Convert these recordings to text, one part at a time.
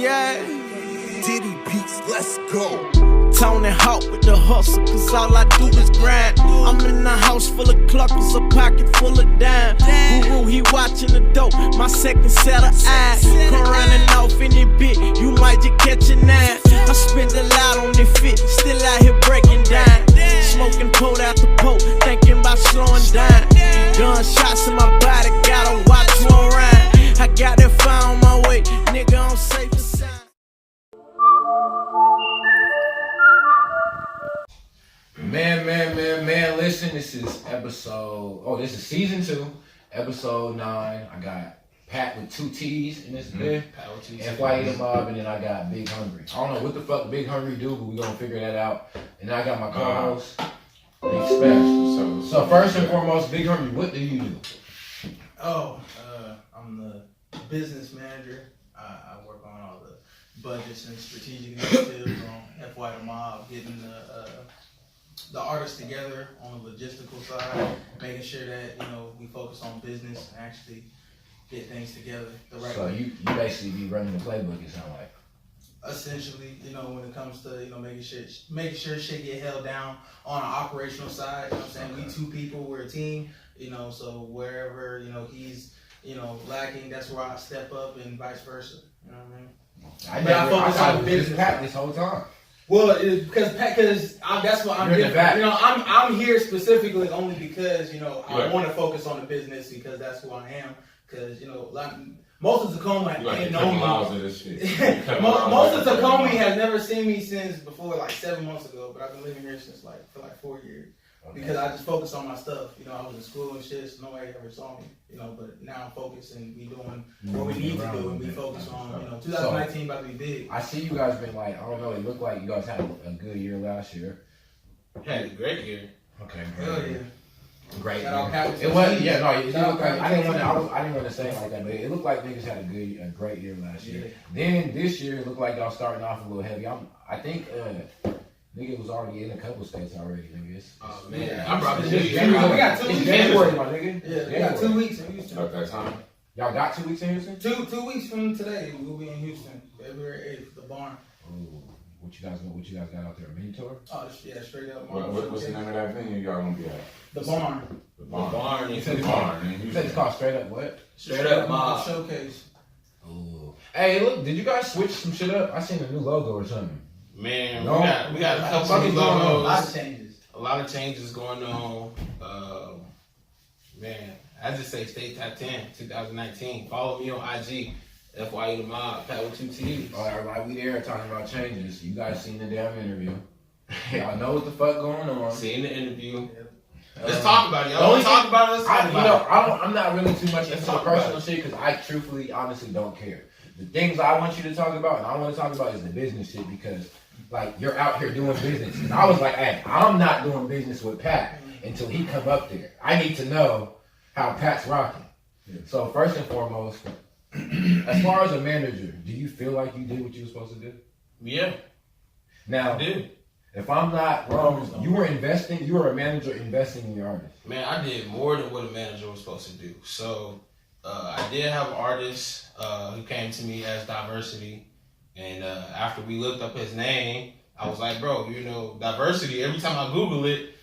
yeah. Diddy beats, let's go. Tony Hawk with the hustle, cause all I do is grind. I'm in a house full of cluckers, a pocket full of dime. Woo-woo, he watching the dope, my second set of eyes. Come running off in it bit, you might just catch a nine. I spent a lot on this fit, still out here breaking down. Smoking pot after pot, thinking about slowing down. Gunshots in my body, gotta watch who I'm riding. I got that fire on my way, nigga, I'm safe and sound. Man, listen, this is season 2, episode 9. I got Patt with 2 T's in this bit. FYE the Mob, and then I got Big Hungry. I don't know what the fuck Big Hungry do, but we gonna figure that out. And then I got my co-host, Big Special. So first and foremost, Big Hungry, what do you do? I'm the business manager. I work on all the budgets and strategic initiatives on FYE the Mob, getting the artists together on the logistical side, making sure that we focus on business and actually get things together the right way. So you basically be running the playbook, it sounds like. Essentially, when it comes to making sure shit get held down on an operational side. You know what I'm saying? Okay. We 2 people, we're a team. So wherever he's lacking, that's where I step up, and vice versa. You know what I mean? I focus on business Pat this whole time. Well, because that's what I'm You're different. I'm here specifically only because I want to focus on the business, because that's who I am. Because most of Tacoma ain't known me. Most of Tacoma has never seen me since before 7 months ago, but I've been living here since for 4 years. Okay. Because I just focus on my stuff. I was in school and shit, so nobody ever saw me. But now I'm focused and we doing what we need to do, and we focus on 2019 about to be big. I see you guys been I don't know, it looked like you guys had a good year last year. Had a great year. Okay, Hell yeah. Great. It was it looked like I didn't want to say it like that, but it looked like niggas had a great year last year. Yeah. Then this year it looked like y'all starting off a little heavy. I think nigga was already in a couple states already, niggas. Oh man, I brought this. We got 2 weeks. January, my nigga. Yeah, we got 2 weeks in Houston. At that time. Y'all got 2 weeks in Houston? 2 weeks from today, we'll be in Houston, February 8th, the barn. Ooh, what you guys got out there? A mini tour? Oh yeah, straight up. What's the name of that venue y'all gonna be at? The barn. The barn. You said it's called straight up what? Straight up Mobb showcase. Ooh. Hey, look, did you guys switch some shit up? I seen a new logo or something. Man, we got a couple of logos. A lot of changes going on. Man, I just say stay top 10, 2019. Follow me on IG, FYE the Mob, Patt with 2 T's. All right, everybody, we there talking about changes. You guys seen the damn interview. Y'all know what the fuck going on. Seen the interview. Let's talk about it. Y'all want to talk about it? Let's talk about it. I'm not really too much into the personal shit because I truthfully, honestly don't care. The things I want you to talk about and I want to talk about is the business shit, because you're out here doing business. And I was like, hey, I'm not doing business with Patt until he come up there. I need to know how Pat's rocking. Yeah. So first and foremost, as far as a manager, do you feel like you did what you were supposed to do? Yeah. Now, I did. If I'm not wrong, you were a manager investing in your artist. Man, I did more than what a manager was supposed to do. So I did have an artist who came to me as Diversity. And after we looked up his name, I was like, bro, diversity, every time I Google it,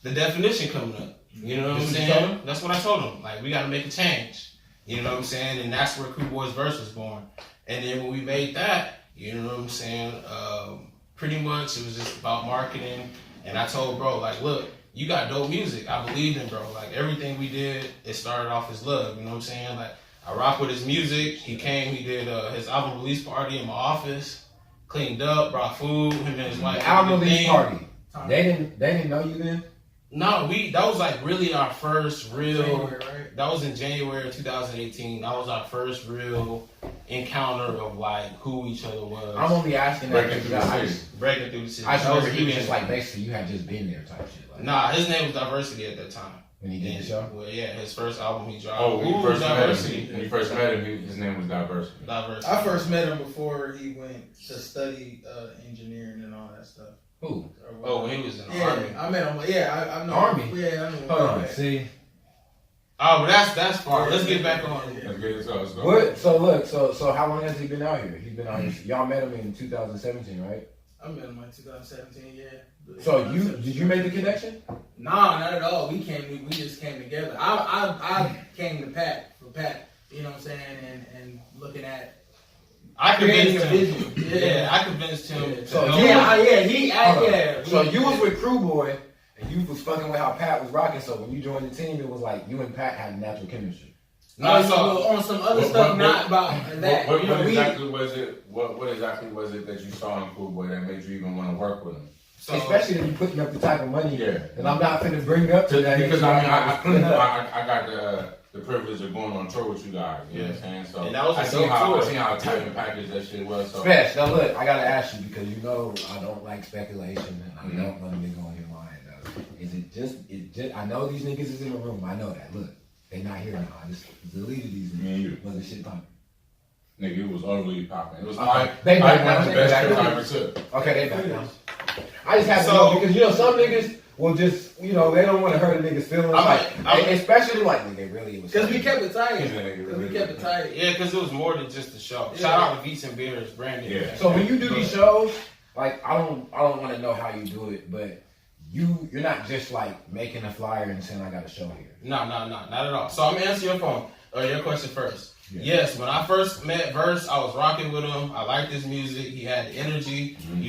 the definition coming up. You know what I'm saying? That's what I told him. We got to make a change. You know what I'm saying? And that's where Cool Boys Verse was born. And then when we made that, you know what I'm saying? Pretty much it was just about marketing. And I told bro, look, you got dope music. I believed in bro. Everything we did, it started off as love. You know what I'm saying? I rock with his music. He came, he did his album release party in my office, cleaned up, brought food, him and his wife. The album release party. They didn't know you then? No, that was really our first real. January, right? That was in January of 2018. That was our first real encounter of who each other was. I'm only asking that because breaking through the city. I just remember he was just basically you had just been there type shit. Nah, his name was Diversity at that time. When he did the show? Well, yeah, his first album he dropped. Oh, when you Diversity. first met him, his name was Diversity. I first met him before he went to study engineering and all that stuff. Who? Oh, when he was in the Army. I met him. Yeah, I know. Army? Yeah, I know. Hold on, see? Oh, but that's far. Let's get back on. Let's get it. Let's go. What? So look, so how long has he been out here? He's been out here. Y'all met him in 2017, right? I met him in 2017. Yeah. So did you make the connection? Nah, not at all. We just came together. I came to Patt for Patt. You know what I'm saying? And looking at. I creating convinced a him. vision. Yeah, I convinced him. Yeah. So Yeah. you was with Crew Boy, and you was fucking with how Pat was rocking. So when you joined the team, it was like you and Pat had natural chemistry. No, so on some other stuff, not about that. What You know, exactly was it? What exactly was it that you saw in Cool Boy that made you even want to work with him? So, Especially if you putting up the type of money Yeah. that I'm not finna bring up today. Because I mean, I I got the privilege of going on tour with you guys. You know what I'm saying? So And that was a I dope tour. seen how tight the package that shit was. So Smash. Now look, I gotta ask you because you know I don't like speculation and I don't want to nigga on your mind. Is it just? I know these niggas is in the room. I know that. Look, they not here now. I just deleted these Me and you. niggas. Was the shit popping? nigga, it was utterly popping. It was Okay. like They back one of down, the they best back trips I down. ever took. Okay, they back down. I just have to So- know because you know some niggas will just they don't want to hurt a nigga's feelings. Especially like nigga really was because we kept it tight. Yeah, Because we kept it tight. yeah, because it was more than just the show. Yeah. Shout out to Beats and Beers, Brandon. Yeah. So when you do these shows, like I don't want to know how you do it, but you're not just like making a flyer and saying I got a show here. No, not at all. So I'm gonna answer your question first. Yeah. Yes, when I first met Verse, I was rocking with him. I liked his music. He had the energy, and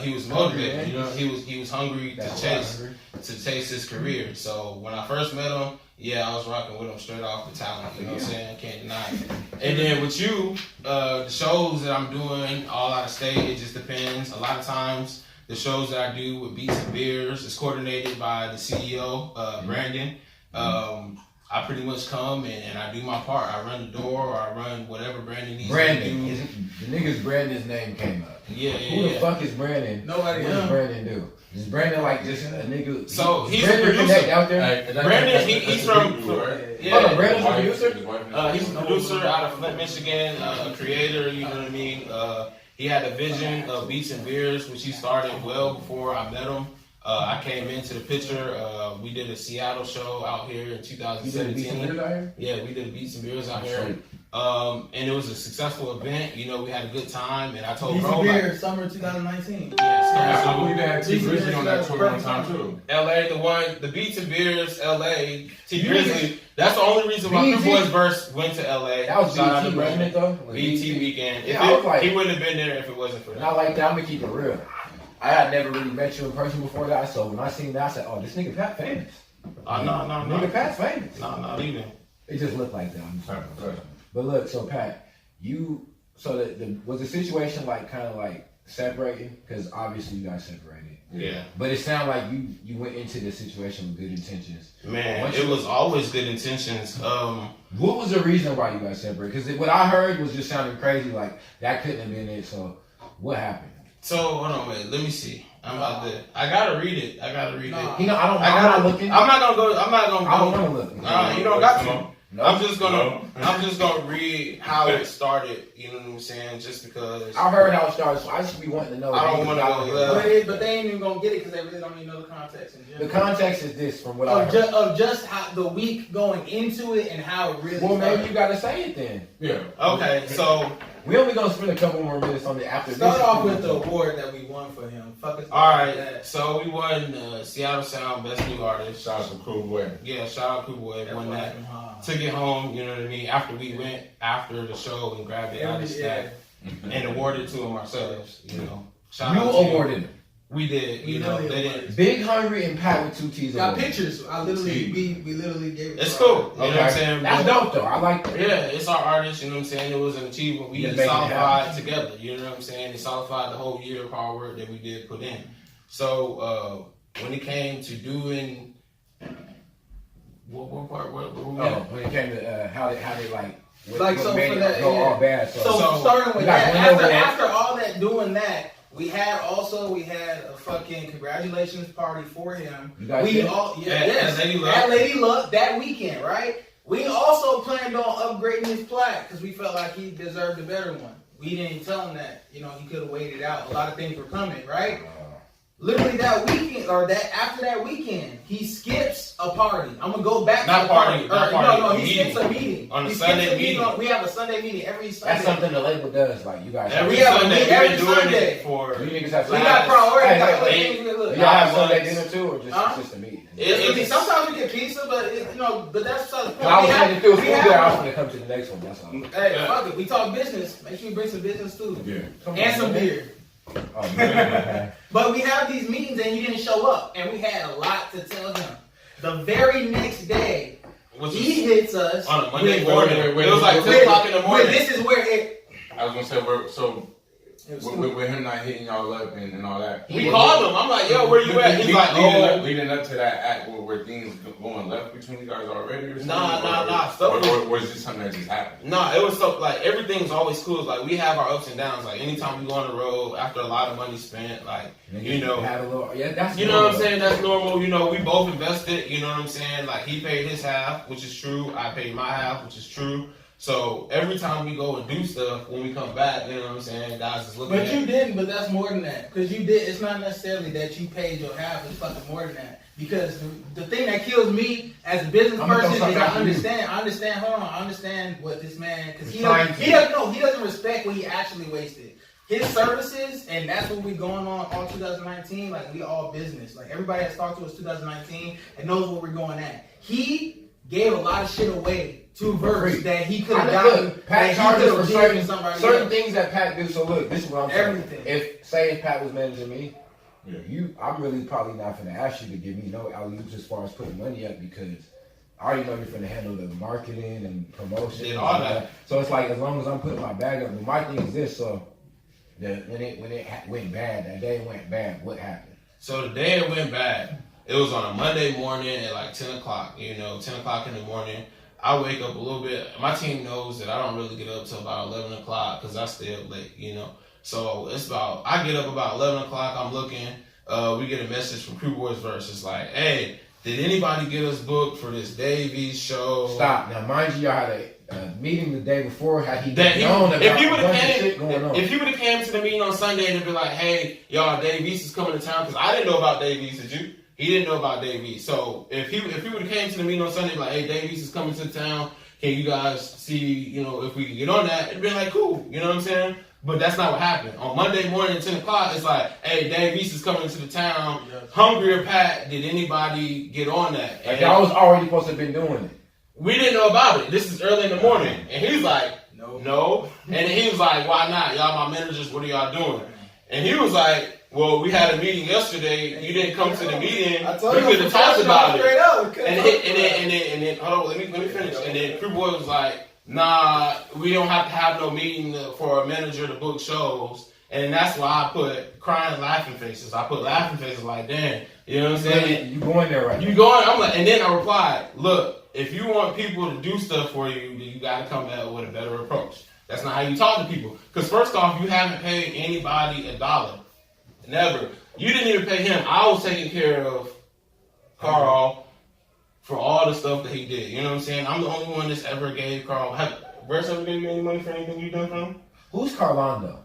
he was motivated. He was hungry That's to chase his career. So when I first met him, I was rocking with him straight off the talent. You know what I'm saying? Can't deny it. And then with you, the shows that I'm doing all out of state, it just depends. A lot of times, the shows that I do with Beats and Beers is coordinated by the CEO, Brandon. I pretty much come and I do my part. I run the door or I run whatever Brandon needs Brandon, to do. the nigga's Brandon's name came up. Who the Yeah. fuck is Brandon? Nobody What does knows. Brandon do? Is Brandon like just a nigga? So, he's Brandon a producer. Connect out there. Brandon, he's from- Oh, no, Brandon's a producer? He's a producer out of Flint, Michigan, a creator, you know what I mean? He had a vision of Beats and Beers, which he started well before I met him. I came into the picture. We did a Seattle show out here in You did a Beats 2017. and Beers out here? Yeah, we did Beats and Beers out here. Sweet. And it was a successful event. You know, we had a good time. And I told Beats bro, and like, Beer, summer 2019. yes, I believe they had T Grizzly on that tour one time too. LA, the Beats and Beers, LA, T Grizzly. That's the only reason why BET? Crew Boys Verse went to LA. That was Shout out BET, to wasn't it Brandon. though? BET weekend. Yeah, I was like- He wouldn't have been there if it wasn't for that. Not like that. I'm gonna keep it real. I had never really met you in person before that, so when I seen that, I said, "Oh, this nigga Pat famous." No. Nigga Pat's famous. No, not even. It just looked like that. I'm sorry. But look, so Pat, was the situation like kind of like separating? Because obviously you guys separated. Yeah. But it sounded like you went into this situation with good intentions. Man, it was always good intentions. What was the reason why you guys separated? Because what I heard was just sounding crazy. Like that couldn't have been it. So what happened? So hold on, wait. Let me see. I gotta read it. Nah. You know, I'm I not gotta. looking. I'm not gonna go. I don't want to look. You don't got to. No. I'm just gonna read how it started. You know what I'm saying? Just because. I heard how it started, so I just be wanting to know. I don't wanna go But they ain't even gonna get it because they really don't even know the context in The general. context is this, from what I heard. Of just how the week going into it and how it really Well, maybe started. you gotta say it then. Yeah. Okay, so We only gonna spend a couple more minutes on the after. Start this. off with the award that we won for him. Fuck us. all right, so we won Seattle Sound Best New Artist. Shout out to Cool Boy. Yeah, shout out Crew Boy, won that. Took it home, you know what I mean. After we went after the show and grabbed it out of the stack and awarded to him ourselves. You know, shout You out to him. awarded him. We did. You know, they didn't. Big Hungry and Pat with 2 T's. Got awarded. pictures. I literally, we literally gave it. It's to cool. our- You know what I'm saying? That's dope though. I like that. Yeah, it's our artist, you know what I'm saying? It was an achievement. We Just just making it solidified together, you know what I'm saying? It solidified the whole year of hard work that we did put in. So, when it came to doing, what part, what we Oh, when it came to how they like. Like, so made for it that, go yeah. all bad. So starting with we got that, one award. after all that, doing that, we had a fucking congratulations party for him. You guys We did? all At Lady Luck? at Lady Luck that weekend, right? We also planned on upgrading his plaque because we felt like he deserved a better one. We didn't tell him that, he could have waited out. A lot of things were coming, right? literally that weekend or that after that weekend, he skips a party. I'm gonna go back Not to the party, party. not party, No, he meeting. skips a meeting. On a He Sunday skips a meeting. We have a Sunday meeting every Sunday. That's something the label does. Like you guys. Every We have a Sunday, meeting we've every been doing Sunday. it for. You niggas have We got priority. Hey, Like, hey, look, y'all have Sunday months. dinner too, or just a meeting? sometimes we get pizza, but but that's the point. I was saying if it was we food have- there, I was gonna come to the next one. That's all. Hey, fuck it. We talk business. Make sure you bring some business too. Yeah. And some beer. Oh, man. But we have these meetings and you didn't show up. And we had a lot to tell him. The very next day, he hits us. On a Monday with- morning. wait, It was like 10 o'clock in the morning. This is where it. I was gonna say, with him not hitting y'all up and all that. We called him. I'm like, yo, where you at? He's like, leading up to that act where things going left between you guys already or something? Nah. Or is this something that just happened? Nah, it was so, like, everything's always cool. Like, we have our ups and downs. Like, anytime we go on the road, after a lot of money spent, like, you know. Had a little, yeah, that's You know what I'm saying? That's normal. You know, we both invested. You know what I'm saying? Like, he paid his half, which is true. I paid my half, which is true. So every time we go and do stuff, when we come back, you know what I'm saying? Guys is looking. But you didn't. But that's more than that. Because you did. It's not necessarily that you paid your half. It's fucking more than that. Because the thing that kills me as a business person is I understand. Hold on. I understand what this man. Because he doesn't respect what he actually wasted. His services, and that's what we're going on all 2019. Like, we all business. Like, everybody that's talked to us 2019 and knows what we're going at. He gave a lot of shit away to Verse that he could have gotten. Pat charges for certain else. things that Pat do. So look, this is what I'm saying. Everything. If Pat was managing me, Yeah. I'm really probably not gonna ask you to give me no alley-oops as far as putting money up because I already know you're gonna handle the marketing and promotion and all that. So it's like as long as I'm putting my bag up. But my thing is this: so when it went bad, that day it went bad. What happened? So the day it went bad, it was on a Monday morning at like 10 o'clock. 10 o'clock in the morning. I wake up a little bit. My team knows that I don't really get up till about 11 o'clock because I stay up late, So I get up about 11 o'clock. I'm looking. We get a message from Crew Boys Verse. It's like, hey, did anybody get us booked for this Davies show? Stop. Now, mind you, y'all had a meeting the day before. Had he That known about if he a would bunch of have shit going on. came, if he would have came to the meeting on Sunday and be like, hey, y'all, Davies is coming to town, because I didn't know about Davies, did you? He didn't know about Davies. So if he would have came to the meeting on Sunday, like, hey, Davies is coming to town. Can you guys see, if we can get on that? It'd be like, cool. You know what I'm saying? But that's not what happened. On Monday morning at 10 o'clock, it's like, hey, Davies is coming to the town. Hungrier Pat, did anybody get on that? Like, y'all was already supposed to have been doing it. We didn't know about it. This is early in the morning. And he's like, no. And then he was like, why not? Y'all my managers, what are y'all doing? And he was like, well, we had a meeting yesterday. You didn't come to the meeting. We could have talked about it. And then, hold on, let me finish. And then Crew Boy was like, nah, we don't have to have no meeting for a manager to book shows. And that's why I put crying, laughing faces. I put laughing faces like, damn, you know what I'm saying? You going there right You going? I'm like, and then I replied, look, if you want people to do stuff for you, then you got to come back with a better approach. That's not how you talk to people. Because first off, you haven't paid anybody $1. Never. You didn't even pay him. I was taking care of Carl for all the stuff that he did. You know what I'm saying? I'm the only one that's ever gave Carl. Verse ever gave you any money for anything you done for him? Who's Carlando?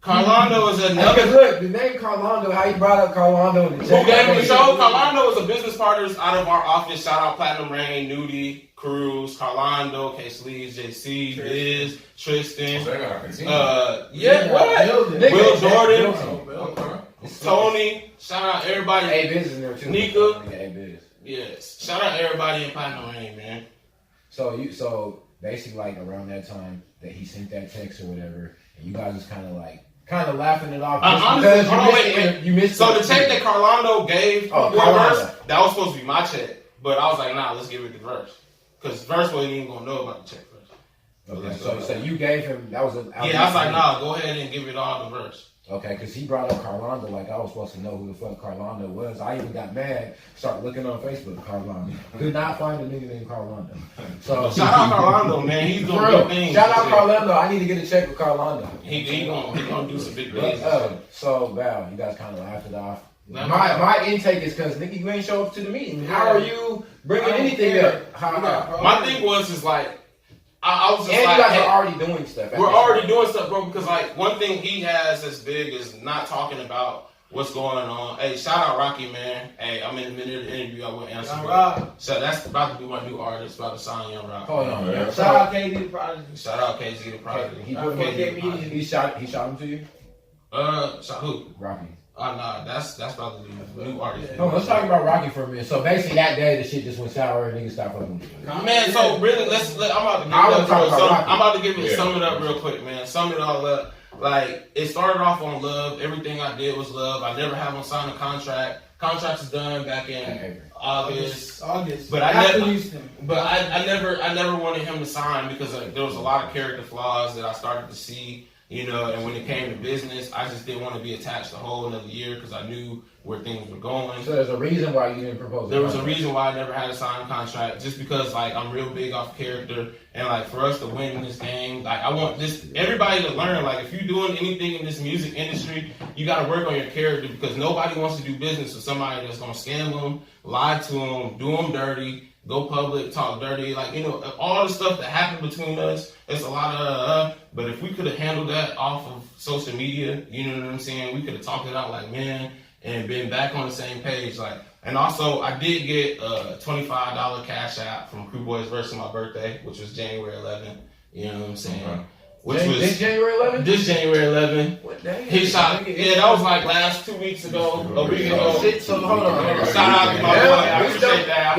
Carlando is another. Because look, the name Carlando, how you brought up Carlando in the Who gave me the show? Carlando is a business partners out of our office. Shout out Platinum Rain, Nudie, Cruz, Carlando, K Sleeves, JC, Liz, Tristan. Will Jordan, Tony. Shout out everybody. A-Biz in there too. Nika. A-Biz. Yes. Shout out everybody in Platinum Rain, man. So basically like around that time that he sent that text or whatever, and you guys was kind of laughing it off. Honestly, you missed. So the check that Carlando gave Carlando. Verse, that was supposed to be my check, but I was like, nah, let's give it to Verse, because Verse wasn't even gonna know about the check first. Okay, so you gave him that was I was like, nah, go ahead and give it all to Verse. Okay, because he brought up Carlando like I was supposed to know who the fuck Carlando was. I even got mad, started looking on Facebook, Carlando. Could not find a nigga named Carlando. So shout out Carlando, man. He's doing big things. Shout out Carlando. I need to get a check with Carlando. He gonna do some big things. So Val, you guys kind of laughed it off. My intake is because nigga, you ain't show up to the meeting. How are you bringing anything up? My thing was like. I was just and like, you guys are already doing stuff. We're already doing stuff, bro, because like one thing he has as big is not talking about What's going on? Hey, shout out Rocky, man. Hey, I'm in the middle of the interview. I wouldn't answer. Young Rock. So that's about to be my new artist. About to sign Young Rock. Hold on, man. Shout out KD the Prodigy. Shout out KZ the Prodigy. He put he shot him to you? Shot who? Rocky. Oh, no, that's about to be the new artist. No, let's talk about Rocky for a minute. So basically that day the shit just went sour and niggas stopped fucking with you. Man, so really, I'm about to give it sum it up real quick, man. Sum it all up. Like, it started off on love. Everything I did was love. I never had him sign a contract. Contract is done back in August. But I never wanted him to sign because there was a lot of character flaws that I started to see. You know, and when it came to business, I just didn't want to be attached the whole another year because I knew where things were going. So there's a reason why you didn't propose. There was a reason why I never had a signed contract, just because like I'm real big off character, and like for us to win in this game, like I want everybody to learn. Like if you're doing anything in this music industry, you got to work on your character because nobody wants to do business with somebody that's gonna scam them, lie to them, do them dirty. Go public, talk dirty, like, you know, all the stuff that happened between us, it's a lot of, but if we could have handled that off of social media, you know what I'm saying, we could have talked it out like men and been back on the same page, like, and also, I did get a $25 cash app from Crew Boys versus my birthday, which was January 11th, you know what I'm saying, which was this January 11th? This January 11th. What day? He shot, yeah, that was like last 2 weeks ago, a week ago. So hold on. Shout out to my boy, I appreciate that.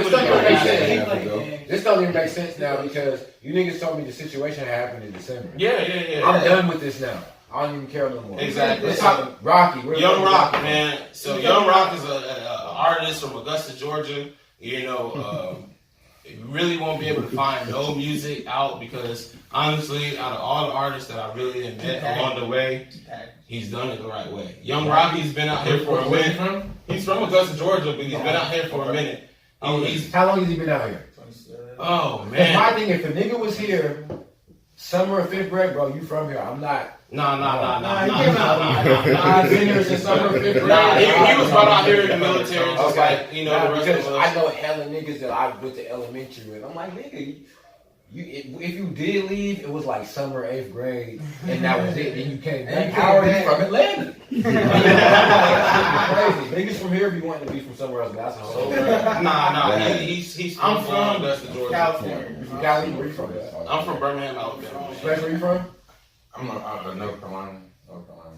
This don't even make sense now because you niggas told me the situation happened in December. Yeah. I'm done with this now. I don't even care no more. Exactly. Let's talk Rocky. Young Rock, man. So Young Rock is an artist from Augusta, Georgia. You know, you really won't be able to find no music out because honestly, out of all the artists that I really have met along the way, he's done it the right way. Young Rocky's been out here for a minute. He's from Augusta, Georgia, but he's been out here for a minute. How long has he been out here? Oh man. My thing, if a nigga was here summer of 5th grade, bro, you from here. I'm not. Nah. I've been here since summer of 5th grade. Nah, he was brought out here in the military, just like, you know, the rest because of us. I know hella niggas that I went to elementary with. I'm like, nigga, if you did leave, it was like summer 8th grade, and that was it. Then you came back. How are you from Atlanta? Crazy. Niggas from here be wanting to be from somewhere else, but that's how. Nah. He's I'm from Augusta, Georgia. California. You from Cali? Where you from? I'm from Birmingham, Alabama. Where you from? I'm out of North Carolina.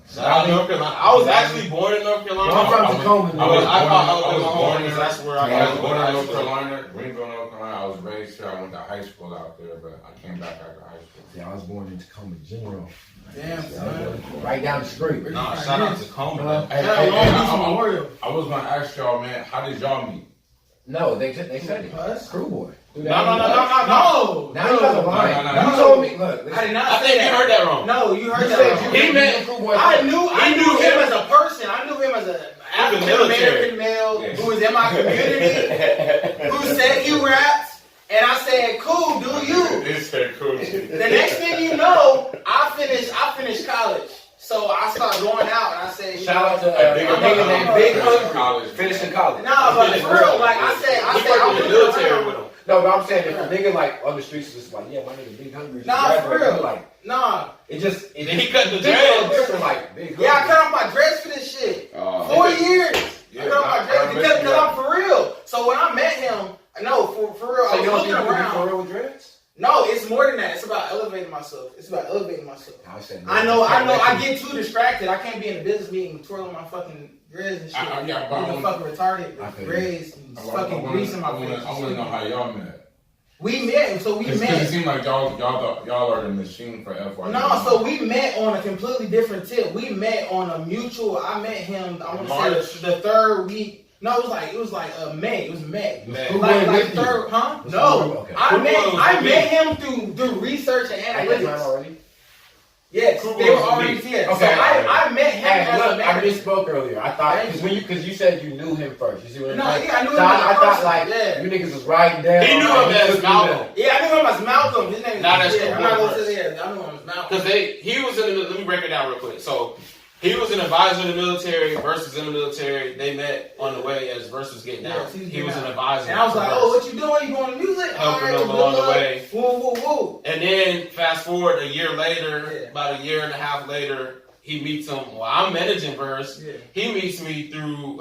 Shout out North Carolina. I was actually born in North Carolina. I'm from Tacoma. I was born in that's where I was born in North Carolina, Greenville, North Carolina. I was raised here. I went to high school out there, but I came back after high school. Yeah, I was born in Tacoma General. Damn, son. Right down the street. Nah, shout out to Tacoma. I was gonna ask y'all, man, how did y'all meet? No, they said it. Crew Boy. No. Now you guys are lying. No. You told me. Look, I did not I say think you that. heard that wrong. No, you heard you that said wrong. you He met Crew Boy. I knew him as a person. I knew him as an African American male who was in my community, who said he raps, and I said, "Cool, do you?" This said cool. The next thing you know, I finished college, so I started going out, and I said, Shout out to a nigga named Big Hungry. Finishing college. Nah, but for real, like I said, I was in the military with him. No, but I'm saying if a nigga like on the streets is just like, yeah, my nigga Big Hungry. Nah, for real. Like, nah. it just. Then he cut the It's dreads. different, like Big Hungry. Yeah, I cut off my dreads for this shit. 4 years. I cut off my dreads because I'm for real. So when I met him, no, for real, So I you was don't looking think you around. for real with dreads? No, it's more than that. It's about elevating myself. I get too distracted. I can't be in a business meeting twirling my fucking dreads and shit. I'm fucking retarded with dreads and fucking greasing my face. I want to know how y'all met. We met, so we It met. seemed like y'all are the machine for FY. No, so we met on a completely different tip. We met on a mutual. I met him. I want to say the third week. No, it was like May. It was May. Like third, huh? No, Okay. I met him through research and analytics. Already? Yes, they were already here. Okay. So I met him Hey, as look, a I man. misspoke earlier. I thought because you said you knew him first. You see what I'm No, saying? yeah, I knew him So as a I thought person. like Yeah. you niggas was riding down. He knew him as Malcolm. Yeah, I knew him as Malcolm. His name is Nah, that's the I'm not word. gonna say that. I knew him as Malcolm. Because he was in the, let me break it down real quick. So he was an advisor in the military, Versus in the military. They met on the way as Versus getting down. Yeah, He was an advisor. And I was like, for oh, Versus. what you doing? You going to music? Helping All them right, along good the luck. way. Woo, woo, woo. And then fast forward a year later, Yeah. about a year and a half later, he meets him. Well, I'm managing Verse. Yeah. He meets me through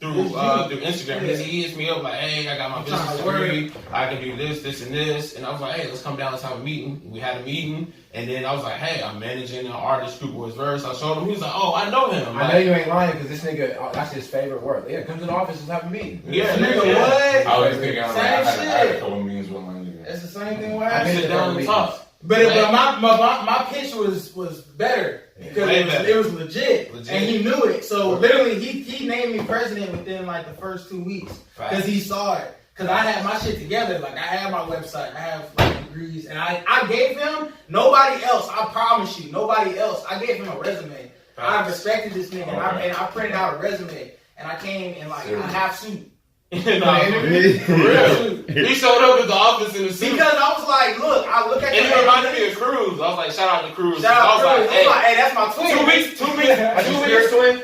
Instagram. Yeah. He hits me up like, hey, I got my business degree. I can do this, and this. And I was like, hey, let's come down. Let's have a meeting. We had a meeting. And then I was like, hey, I'm managing an artist, Group Boys Verse. I showed him. He was like, oh, I know him. I know you ain't lying because this nigga, that's his favorite work. Yeah, come to the office and have a meeting. Yeah, Nigga, yeah. what? I was thinking, I had a shit. couple meetings with my nigga. It's the same thing with I happened. sit down and talk. But my pitch was better because Way better. it was legit Legit. and he knew it. So literally he named me president within like the first 2 weeks because he saw it. Because I had my shit together. Like I have my website, I have like degrees, and I gave him nobody else. I promise you, nobody else. I gave him a resume. I respected this nigga, and I printed out a resume, and I came in like a half suit. For real. He showed up at the office in the suit. Because I was like, look, I look at And he reminded me of Cruz. I was like, shout out to Cruz. Shout out I was Cruz. like, Hey, that's my twin. 2 weeks.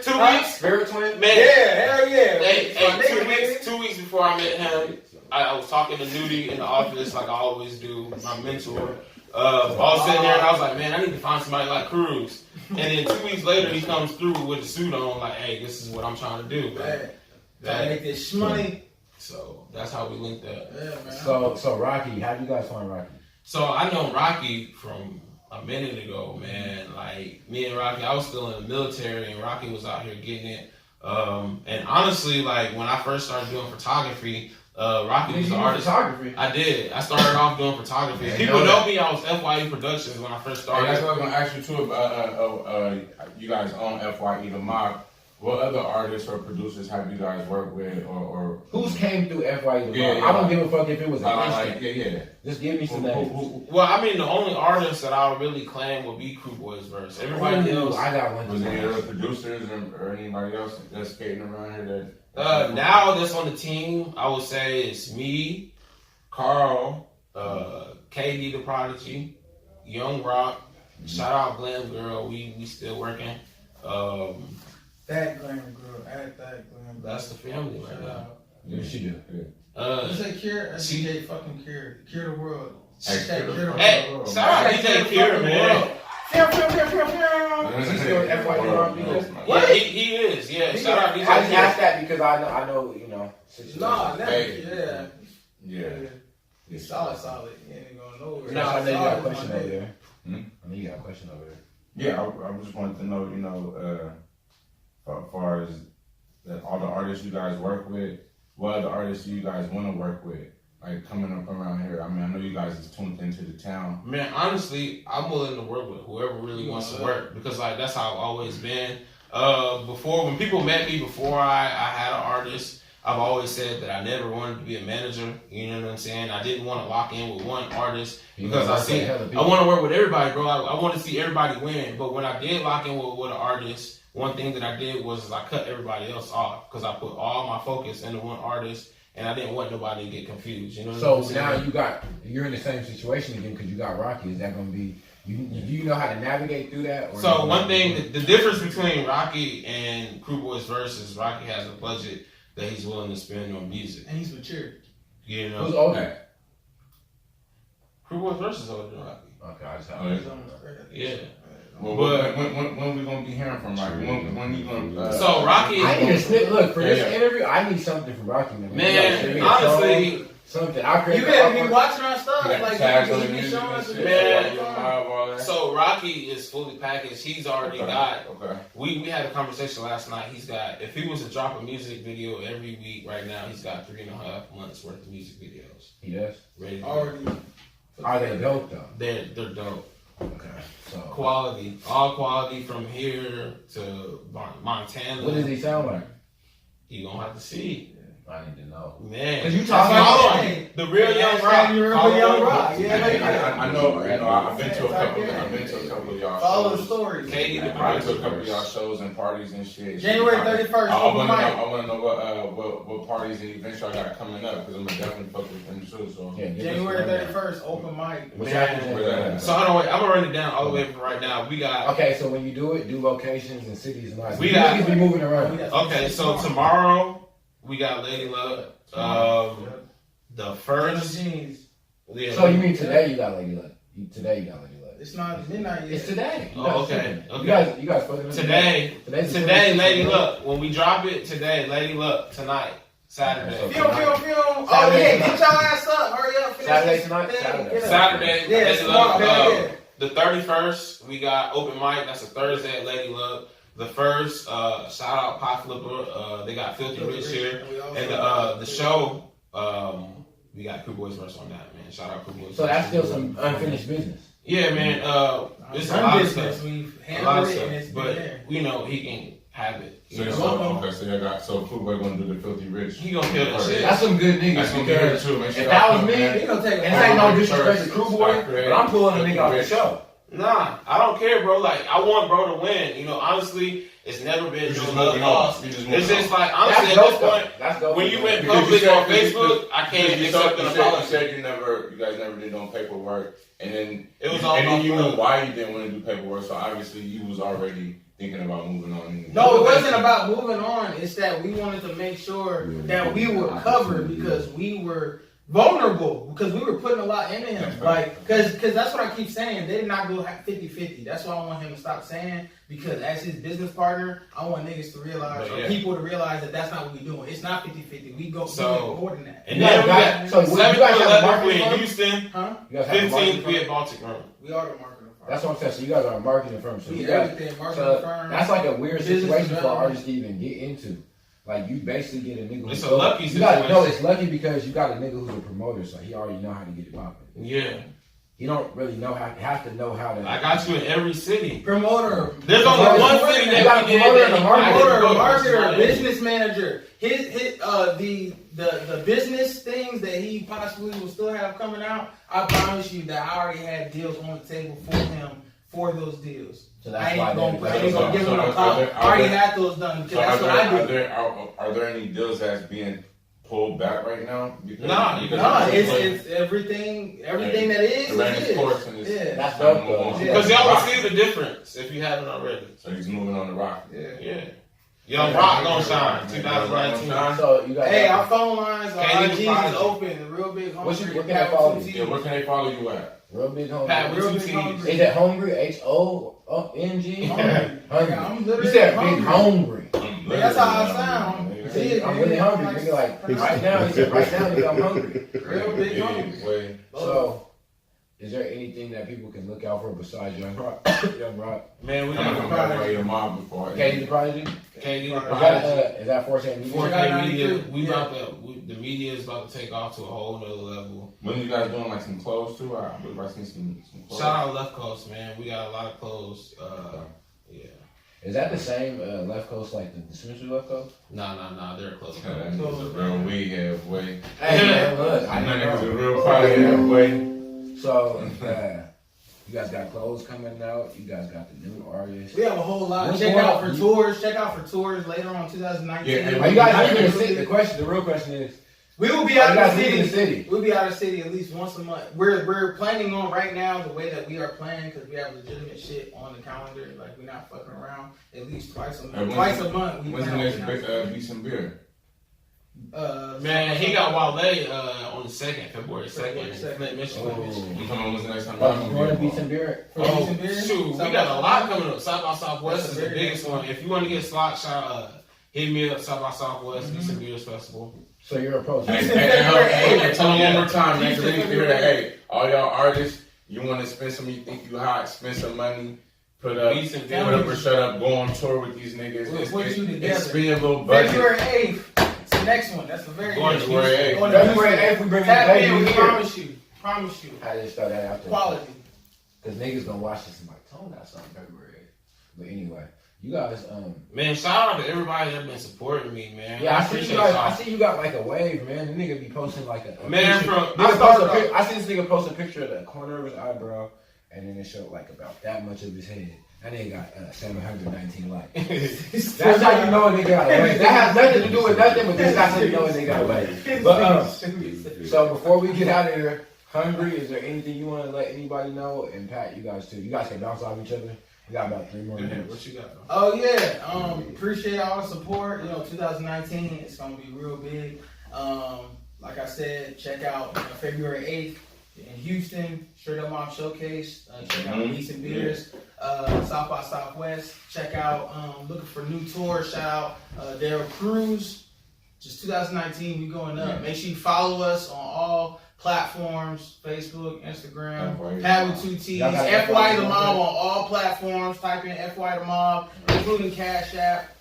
Two weeks. Spirit twin? Man, Yeah, hell yeah. Hey, 2 weeks before I met him, I was talking to Nudie in the office like I always do, my mentor. I was sitting there and I was like, man, I need to find somebody like Cruz. And then 2 weeks later, he comes through with a suit on, like, hey, this is what I'm trying to do. Man. Gotta make this money. So that's how we linked up. Yeah, man. So Rocky, how do you guys find Rocky? So I know Rocky from a minute ago, man. Like me and Rocky, I was still in the military, and Rocky was out here getting it. And honestly, like when I first started doing photography, Rocky was the artist. Photography. I did. I started off doing photography. People know me. I was FYE Productions when I first started. Hey, that's what I was gonna ask you too. You guys own FYE the Mobb. What other artists or producers have you guys worked with, or Who's came through FYE? Yeah, I don't give a fuck if it was an like, instant. yeah. Just give me some names. Well, I mean, the only artist that I would really claim would be Crew Boys Verse. Everybody else. I got one. Was any other producers or anybody else that's skating around here that? Now that's on the team, I would say it's me, Carl, KD the Prodigy, Young Rock. Shout out Glam Girl. We still working. That glam girl, add that glam girl. That's the family right now. What did she do? You say Cure? DJ fucking Cure. Cure the world. Hey, Shout out DJ Cure, man. Is he still FYE? Yeah, he is. Yeah, shout out DJ I just Cure. asked that because I know, you know. Nah, never. Hey. Yeah. Yeah. Solid. You ain't going nowhere. No, I know you got a question over there. there. I know you got a question over there. Yeah, I just wanted to know, as far as all the artists you guys work with, what other artists do you guys want to work with? Like coming up around here. I mean, I know you guys is tuned into the town. Man, honestly, I'm willing to work with whoever really wants to work because like that's how I've always been. Before when people met me before I had an artist, I've always said that I never wanted to be a manager. You know what I'm saying? I didn't want to lock in with one artist because I want to work with everybody, bro. I want to see everybody win. But when I did lock in with an artist, one thing that I did was I cut everybody else off because I put all my focus into one artist. And I didn't want nobody to get confused, you know. So now you're in the same situation again because you got Rocky. Is that going to be? Do you know how to navigate through that? Or so one thing, the difference between Rocky and Crew Boys Verse is Rocky has a budget that he's willing to spend on music, And he's mature. you know. Who's older? Crew Boys Verse is older than Rocky. Okay, I just Yeah. Well, when we gonna be hearing from Rocky? When you gonna? So Rocky. I need a snip. Look for this interview. I need something from Rocky. Man, honestly, something. I You better be watching our stuff. Like tags on the you be music showing and us. shit. Man. So Rocky is fully packaged. He's already got. Okay. We had a conversation last night. He's got. If he was to drop a music video every week right now, he's got 3.5 months worth of music videos. He does. Ready to go. Already. Are they dope though? They're dope. Okay. So Quality, all quality from here to Montana. what does he sound like? You gonna have to see, I need to know. man. 'Cause you talking Follow about him. The real Young Rock. You remember Follow Young him. Rock? I Yeah, know. I've been to a couple of y'all. Follow the shows. story. Katie the I've been to a couple of producer. y'all shows and parties and shit. January 31st, I open want mic. to know what parties and events y'all got coming up because I'm gonna definitely fuck with them too. So Yeah, give us January the rundown. 31st, open mic. What's Man. happening? So hold on, wait. I'm gonna run it down all the way from right now. We got. Okay, so when you do it, do locations and cities and all that. We got- be moving around. Okay, so tomorrow we got Lady Love. The first. Jeans. Yeah, So you mean today you got Lady Luck? Today you got Lady Luck. It's not midnight yet. It's today. Oh, okay. You guys fucking Today, Lady Luck. When we drop it today, Lady Luck tonight, Saturday. Feel. Oh yeah, get your ass up. Hurry up. Saturday tonight. Saturday. Yeah, Lady Luck. yeah. The 31st, we got open mic. That's a Thursday at Lady Luck. The first, shout out Pot Flipper. They got Filthy Rich here, and the show. We got Crew Boys verse on that, man. Shout out Crew Boys. So that's still some unfinished business. Yeah, man. It's a lot of stuff. We've A lot of handled it, stuff. and it's been But there. we know he can have it. So You know? so Cool Boy gonna do the Filthy Rich. He gonna kill that shit. That's some good niggas. That's gonna Because be too. Make sure if that was y'all me, come, man. He gonna take and a this ain't no Hard disrespect to first, Crew Boy, start but I'm pulling a nigga off the show. Nah, I don't care, bro. Like, I want bro to win. You know, honestly, it's never been You just no love moving on. lost. You just It's moving just on. like, honestly, at That's this dope, point, though. That's dope. when you went Because public you said- on Facebook, I can't You accept an said apology. you guys never did no paperwork, and then It was all and then my you fault. know why you didn't want to do paperwork. So obviously you was already thinking about moving on. Anyway. No, it wasn't about moving on. It's that we wanted to make sure that we were covered because we were vulnerable, because we were putting a lot into him. Like, because that's what I keep saying. They did not go 50-50. That's what I want him to stop saying, because as his business partner, I want niggas to realize, or people to realize that that's not what we're doing. It's not 50-50. We go more than that. And then we got so you guys have a 7th, 11th, marketing we in firm? Houston. Huh? You guys have a 15th, marketing we at firm? Baltic Room. We are the marketing firm. That's what I'm saying. So you guys are a marketing firm. So We you guys, everything, marketing so firm. that's like a weird business situation for development. artists to even get into. Like, you basically get a nigga It's who's a lucky you got, situation. no, it's lucky because you got a nigga who's a promoter, so he already know how to get it popping. Yeah. You don't really know how, have to know how to. I got you in every city. Promoter. There's only one city You got that a we did promoter that and a he marketer. probably Marketer, did. business manager. The business things that he possibly will still have coming out. I promise you that I already had deals on the table for him for those deals. So I that's ain't why gonna give him a call. I already had those done because that's what I did. Are there any deals that's being pulled back right now? Because Nah, you can- No, it's everything that is. it ran its is. course and it's Yeah. That's dope, though. Because y'all will see the difference if you haven't already. So he's moving on the rock. Yeah. Young Rock gonna shine. 2019. So you guys. Hey, our phone lines, our Can't IGs even is find open. The real big hungry. Where can they follow you? Yeah, where can they follow you at? Real big hungry. Pat, Real with big two T's. hungry. Is it hungry? HONG? Hungry. Hungry. Yeah, I'm literally You said big hungry. hungry. That's how I sound. See, I'm really hungry. Nigga, like right now, he said right now, nigga, I'm hungry. Real big hungry. Way. So, is there anything that people can look out for besides Young Rock? Young Rock. Man, we I'm got gonna come back your Mobb before. Katie the Prodigy? Katie the Is Prodigy. that 4K Media? 4K Media. 92. We about to. The media is about to take off to a whole nother level. When you guys doing like some clothes too? I believe I seen some clothes. Shout out Left Coast, man. We got a lot of clothes. Yeah. Is that the same left coast like the dispensary left coast? Nah. They're close. Yeah, that nigga's a real weed head boy. Hey, man, look, I I know didn't niggas a know. real party head boy. So, you guys got clothes coming out. You guys got the new artists. We have a whole lot. What's Check going out on? for tours. Check out for tours later on 2019. Yeah, and Are you guys leaving the city? The real question is, We will be are out you of guys the leaving city. the city? We'll be out of the city at least once a month. We're planning on right now the way that we are planning because we have legitimate shit on the calendar. Like we're not fucking around. At least twice a month. Twice a month. We When's the plan next on big being decent beer? Man, he got Wale on the 2nd, February 2nd, in Flint, Michigan. You talking about when's the next time? Oh, you want to beat some beer? For decent beer? Shoot, we got a lot coming up. South by Southwest is the biggest one. If you want to get slot shot, hit me up. South by Southwest, Decent Beers Festival. So you're approaching. Hey, tell them one more time, man. Houston, Cause they hear that. Hey, all y'all artists, you want to spend some, you think you hot, spend some money, put up, Decent put up or shut up, go on tour with these niggas. We'll put you together. It's spend a little budget. February 8th. It's the next one. That's the very Going next to one. February 8th. Going to February 8th, we bring Tap the in, baby we here. promise you. I just throw that out there. Quality. Because niggas gonna watch this and like, Tone got something February 8th. But anyway, you guys, Man, shout out to everybody that been supporting me, man. yeah, I see appreciate you guys. y'all. I see you got like a wave, man. The nigga be posting like a Man, picture. from- Nigga post a pic- I see this nigga post a picture of the corner of his eyebrow, and then it showed like about that much of his head. That nigga got 719 likes. That's how you know a nigga got a wave. That has nothing to do with nothing, but that's how you know a nigga got a wave. But so before we get out of here, Hungry, is there anything you want to let anybody know? And Pat, you guys too. You guys can bounce off each other. We got about 3 more minutes. What you got, bro? Oh yeah, appreciate all the support. 2019 it's gonna be real big. Like I said, check out February 8th. in Houston, Straight Up Mobb Showcase. Check out Decent Beers. South by Southwest. Check out looking for new tours. Shout out Daryl Cruz. Just 2019, we going up. Make sure you follow us on all platforms: Facebook, Instagram. Patt with 2 T's. FY the Mobb on all platforms. Type in FY the Mobb, including Cash App.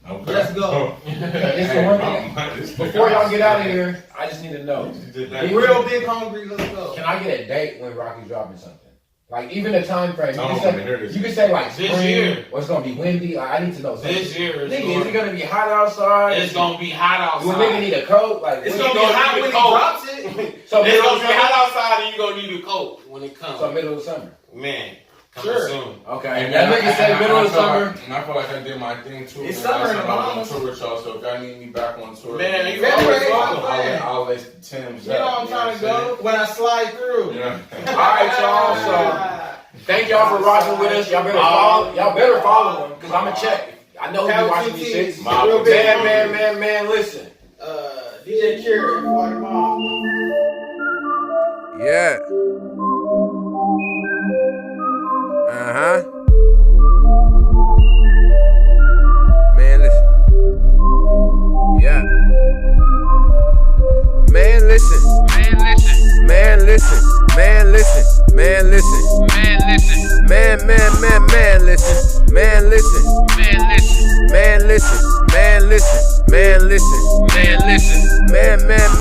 Okay. Let's go. It's the one thing. Before y'all get out of here, I just need to know. Be real big hungry. Let's go. Can I get a date when Rocky's dropping something? Like even the time frame. I don't wanna hear this. You can say like This spring, year. or it's gonna be windy. Like, I need to know something. This year Nigga, is it gonna be hot outside? it's gonna be hot Do a outside. nigga need a coat? Like It's when gonna you be go- hot when he drops it. So It's middle gonna of be summer. hot outside and you gonna need a coat when it comes. So middle of summer. Man, coming Sure. soon. Okay. And That nigga said middle of summer. And I feel like I did my thing too. It's man. summer in Last the time I was on Bahamas. tour with y'all, so if y'all need me back on tour, Man, you February, always welcome. I'll let Tim's You know what I'm trying to go? When I slide through. Yeah. All right, y'all. So thank y'all for rocking with us. Y'all better follow. Y'all better follow them because I'ma check. I know you watching these shits. Mobb. Real big man. Listen. DJ Cure and FY the Mobb. Yeah. Uh-huh. Man, listen. Yeah. Man, listen. Man, listen. Man, listen. Man, listen. Man, listen. Man, listen. Man, listen. Man, listen. Man, listen. Man, listen. Man, listen. Man, listen. Man, listen. Man,